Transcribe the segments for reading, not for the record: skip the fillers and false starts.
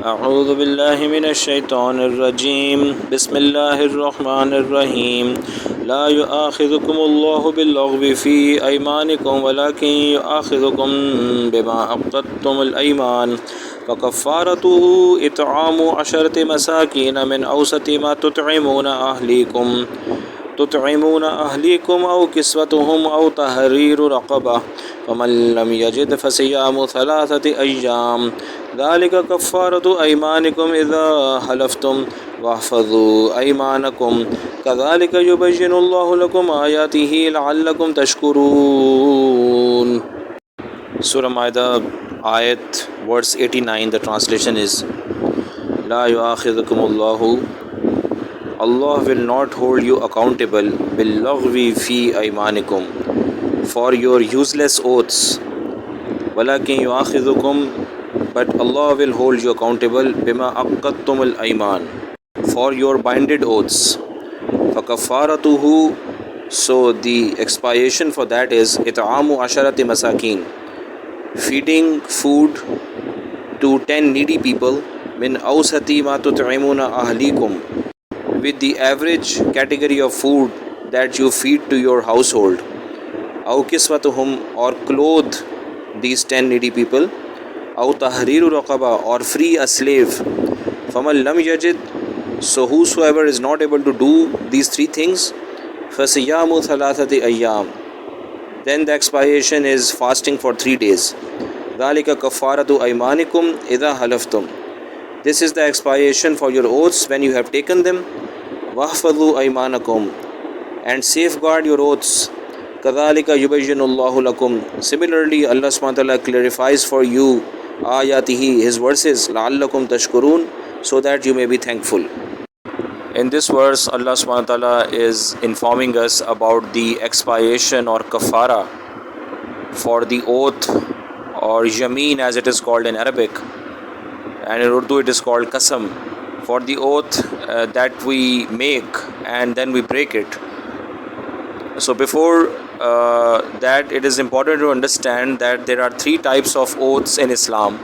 اعوذ باللہ من الشیطان الرجیم بسم اللہ الرحمن الرحیم لا یؤاخذکم اللہ باللغو فی ایمانکم ولکن یؤاخذکم بما عقدتم الایمان فکفارته اطعام 10 مساکین من اوسط ما تطعمون أهليكم أو كسوتهم أو تحرير رقبة فمن لم يجد فصيام 3 أيام ذلك كفارة أيمانكم إذا حلفتم واحفظوا أيمانكم كذلك يبين الله لكم آياته لعلكم تشكرون. Surah Ma'idah, ayat verse 89, the translation is لا يؤاخذكم الله, Allah will not hold you accountable بِاللَّغْوِ فِي أَيْمَانِكُمْ, for your useless oaths. وَلَكِنْ يُؤَاخِذُكُمْ, but Allah will hold you accountable بِمَا عَقَّدتُّمُ الْأَيْمَانِ, for your binded oaths. فَكَفَّارَتُهُ, so the expiation for that is إِطْعَامُ 10 مساکین, feeding food to 10 needy people, مِنْ أَوْسَطِ مَا تُطْعِمُونَ أَهْلِيكُمْ, with the average category of food that you feed to your household. أَوْ كِسْوَتُهُمْ, or clothe these 10 needy people. أَوْ تَحْرِيرُ رَقَبَةٍ, or free a slave. فَمَنْ لَمْ يَجِدْ, so whosoever is not able to do these 3 things, فَصِيَّامُ 3 أَيَّامٍ, then the expiation is fasting for 3 days. ذَلِكَ كَفَّارَةُ أَيْمَانِكُمْ إِذَا حَلَفْتُمْ, this is the expiation for your oaths when you have taken them. وَاحْفَظُوا أَيْمَانَكُمْ, and safeguard your oaths. كَذَلِكَ يُبَيِّنُ اللَّهُ لَكُمْ, similarly Allah SWT clarifies for you آيَاتِهِ, his verses, لَعَلَّكُمْ تَشْكُرُونَ, so that you may be thankful. In this verse, Allah SWT is informing us about the expiation or kafara for the oath, or yameen as it is called in Arabic, and in Urdu it is called qasam, for the oath that we make and then we break it. So before that, it is important to understand that there are 3 types of oaths in Islam.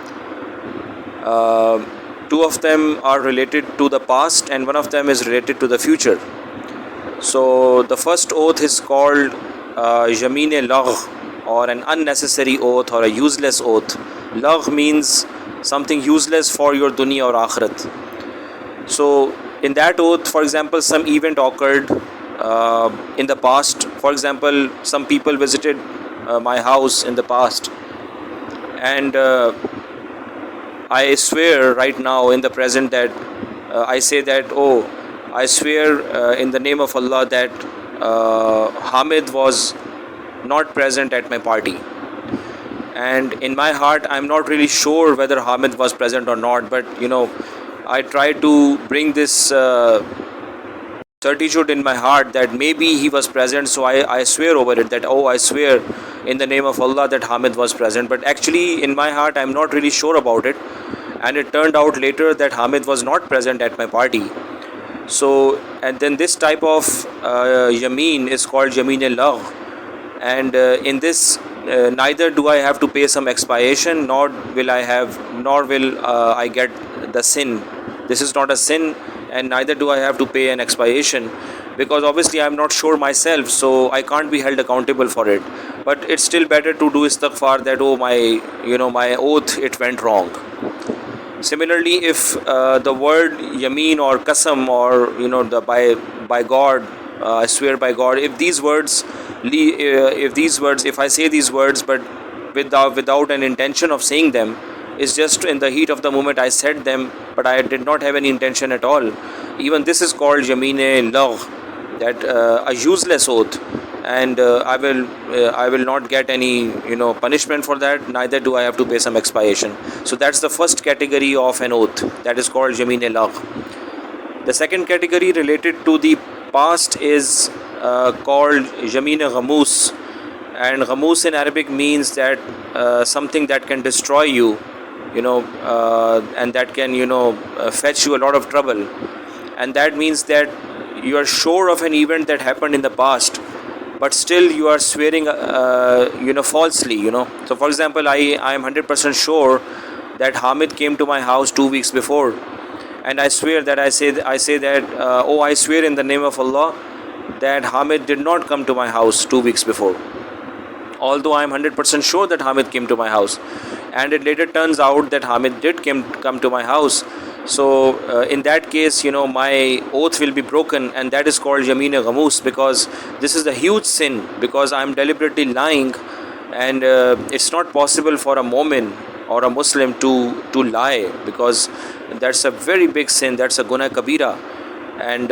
2 of them are related to the past and 1 of them is related to the future. So the first oath is called Yameen-e-Lagh, or an unnecessary oath or a useless oath. Lagh means something useless for your dunya or akhirat. So in that oath, for example, some event occurred in the past. For example, some people visited my house in the past, and I swear right now in the present that I say that, oh, I swear in the name of Allah that Hamid was not present at my party. And in my heart, I'm not really sure whether Hamid was present or not, but I try to bring this certitude in my heart that maybe he was present, so I swear over it that, oh, I swear in the name of Allah that Hamid was present. But actually in my heart, I'm not really sure about it, and it turned out later that Hamid was not present at my party. So, and then this type of yameen is called Yameen-e-Lagh, and in this neither do I have to pay some expiation, nor will I get the sin. This is not a sin, and neither do I have to pay an expiation, because obviously I am not sure myself, so I can't be held accountable for it. But it's still better to do istighfar that, oh, my oath, it went wrong. Similarly, if the word yameen or qasam, or the by God, I swear by God, if I say these words but without an intention of saying them, it's just in the heat of the moment I said them, but I did not have any intention at all, even this is called Yameen-e-Lagh, that a useless oath, and I will not get any punishment for that, neither do I have to pay some expiation. So that's the first category of an oath, that is called Yameen-e-Lagh. The second category related to the past is called Yameen-e-Ghamus, and Ghamus in Arabic means that something that can destroy you, and that can fetch you a lot of trouble, and that means that you are sure of an event that happened in the past, but still you are swearing falsely. So for example, I am 100% sure that Hamid came to my house 2 weeks before, and I swear that I say that I swear in the name of Allah that Hamid did not come to my house 2 weeks before, although I am 100% sure that Hamid came to my house, and it later turns out that Hamid did come to my house. So in that case, my oath will be broken, and that is called Yameen Ghamus, because this is a huge sin, because I am deliberately lying, and it's not possible for a Mu'min or a Muslim to lie, because that's a very big sin, that's a Gunah Kabira. And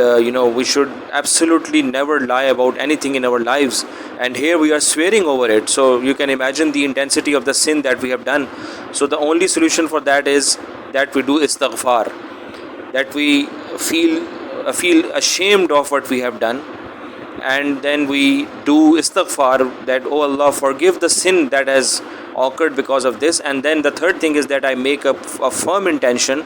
we should absolutely never lie about anything in our lives, and here we are swearing over it. So you can imagine the intensity of the sin that we have done. So the only solution for that is that we do istighfar, that we feel ashamed of what we have done, and then we do istighfar, that oh Allah, forgive the sin that has occurred because of this. And then the third thing is that I make a firm intention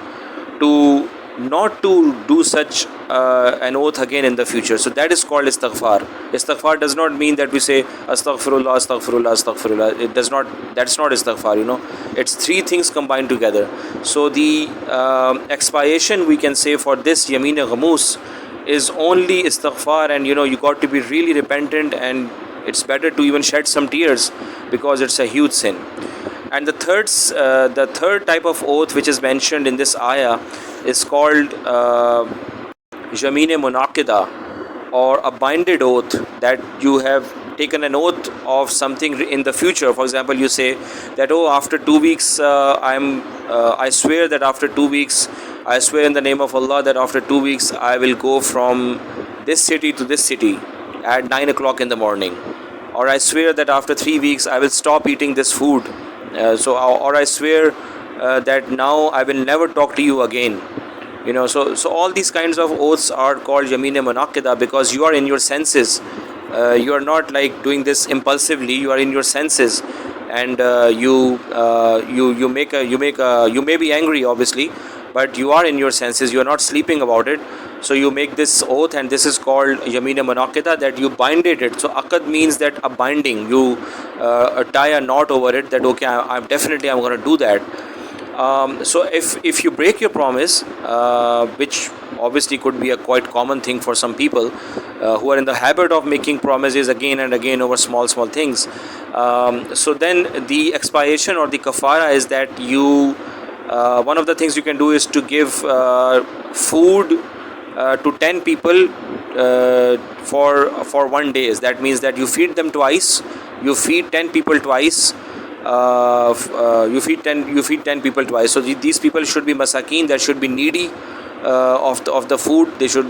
to not to do such an oath again in the future. So that is called istighfar. Istighfar does not mean that we say astaghfirullah, astaghfirullah, astaghfirullah. It does not. That's not istighfar. It's three things combined together. So the expiation, we can say, for this Yameen Ghamus is only istighfar, and you got to be really repentant, and it's better to even shed some tears, because it's a huge sin. And the third type of oath which is mentioned in this ayah is called Yameen Munaqida, or a binded oath, that you have taken an oath of something in the future. For example, you say that after 2 weeks I swear that after 2 weeks, I swear in the name of Allah that after 2 weeks I will go from this city to this city at 9 o'clock in the morning, or I swear that after 3 weeks I will stop eating this food. Or I swear that now I will never talk to you again. So all these kinds of oaths are called Yameen Munaqida, because you are in your senses. You are not like doing this impulsively. You are in your senses, and you may be angry, obviously, but you are in your senses. You are not sleeping about it. So you make this oath, and this is called Yameen Munaqida, that you binded it. So Aqad means that a binding. You tie a knot over it, that okay, I'm going to do that. So if you break your promise, which obviously could be a quite common thing for some people who are in the habit of making promises again and again over small things, so then the expiation or the kafara is that one of the things you can do is to give food to 10 people for 1 day. That means that you feed them twice. You feed 10 people twice. You feed 10 people twice. So these people should be masakin, that should be needy of the food. They should,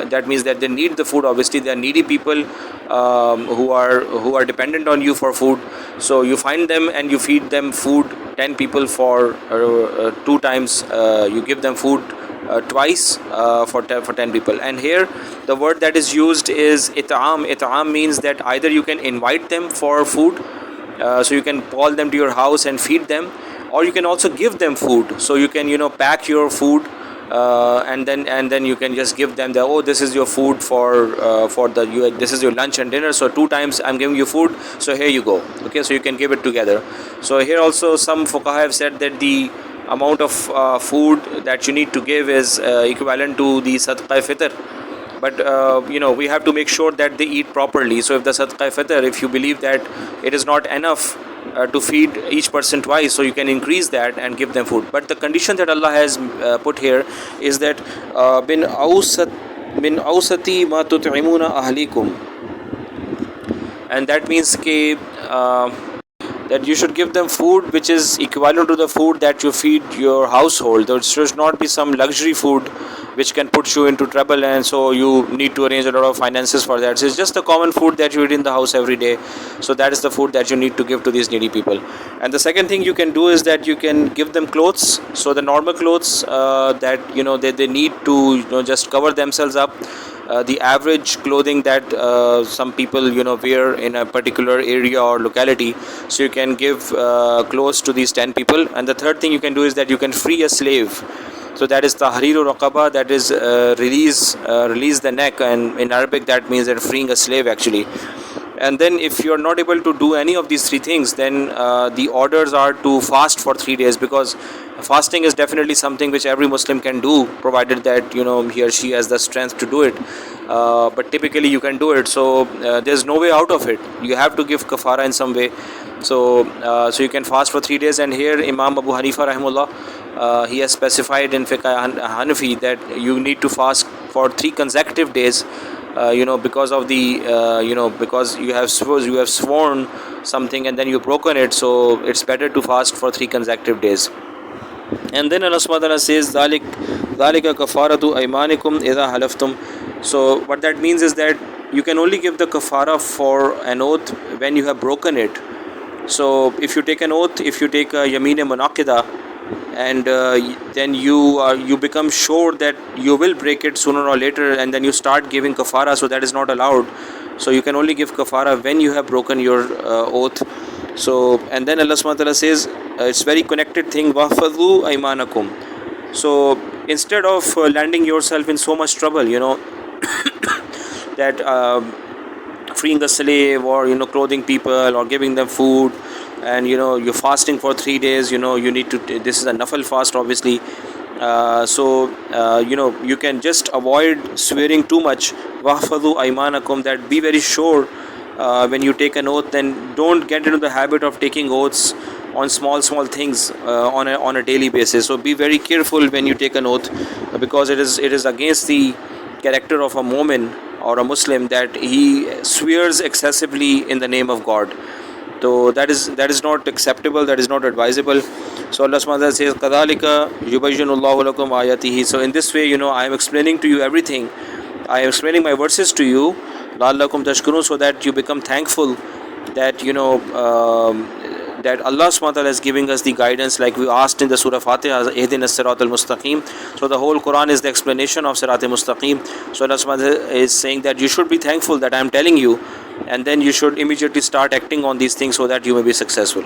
that means that they need the food. Obviously, they are needy people who are dependent on you for food. So you find them and you feed them food, 10 people for 2 times. You give them food twice for 10 people. And here the word that is used is it'am. It'am means that either you can invite them for food, so you can call them to your house and feed them, or you can also give them food. So you can pack your food, and then you can just give them this is your food this is your lunch and dinner, so 2 times I'm giving you food, so here you go. Okay, so you can give it together. So here also some fuqaha have said that the amount of food that you need to give is equivalent to the sadaqah fitr. But we have to make sure that they eat properly. So if the sadaqah fitr, if you believe that it is not enough to feed each person twice, so you can increase that and give them food. But the condition that Allah has put here is that min awsati ma tut'imuna ahlikum, and that means that you should give them food which is equivalent to the food that you feed your household. There should not be some luxury food which can put you into trouble, and so you need to arrange a lot of finances for that. So it's just the common food that you eat in the house every day. So that is the food that you need to give to these needy people. And the second thing you can do is that you can give them clothes. So the normal clothes that they need to just cover themselves up. The average clothing that some people wear in a particular area or locality. So you can give clothes to these 10 people. And the third thing you can do is that you can free a slave. So that is tahriru raqaba, that is release the neck, and in Arabic that means that freeing a slave actually. And then if you're not able to do any of these three things, then the orders are to fast for 3 days, because fasting is definitely something which every Muslim can do, provided that he or she has the strength to do it. But typically you can do it, so there's no way out of it. You have to give kafara in some way. So you can fast for 3 days. And here Imam Abu Hanifa rahimullah, he has specified in fiqh Hanafi that you need to fast for 3 consecutive days, because of the because you have sworn something and then you've broken it, so it's better to fast for 3 consecutive days. And then Allah subhanahu wa ta'ala says, ذَلِكَ كَفَارَةُ أَيْمَانِكُمْ إِذَا حَلَفْتُمْ. So what that means is that you can only give the kafara for an oath when you have broken it. So if you take an oath, if you take a yameen munaqida, and then you become sure that you will break it sooner or later, and then you start giving kafara, so that is not allowed. So you can only give kafara when you have broken your oath. So, and then Allah subhanahu wa ta'ala says, it's very connected thing, وَحْفَظُوا أَيْمَانَكُمْ. So instead of landing yourself in so much trouble, that freeing the slave, or clothing people, or giving them food, and you're fasting for 3 days, you need to, this is a nafal fast obviously. So you can just avoid swearing too much. وَحْفَظُوا أَيْمَانَكُمْ, that be very sure when you take an oath, then don't get into the habit of taking oaths on small things on a daily basis. So be very careful when you take an oath, because it is against the character of a mu'min or a Muslim that he swears excessively in the name of God. So that is not acceptable, that is not advisable. So Allah subhanahu wa ta'ala says, كَذَلِكَ يُبَيِّنُ اللَّهُ لَكُمْ آيَاتِهِ. So in this way, I am explaining to you everything. I am explaining my verses to you, لَعَلَّكُمْ تَشْكُرُونَ, so that you become thankful that that Allah subhanahu wa ta'ala is giving us the guidance, like we asked in the Surah Fatiha, Ihdina as-Sirat al-Mustaqim. So the whole Quran is the explanation of Sirat al-Mustaqim. So Allah subhanahu wa ta'ala is saying that you should be thankful that I am telling you, and then you should immediately start acting on these things so that you may be successful.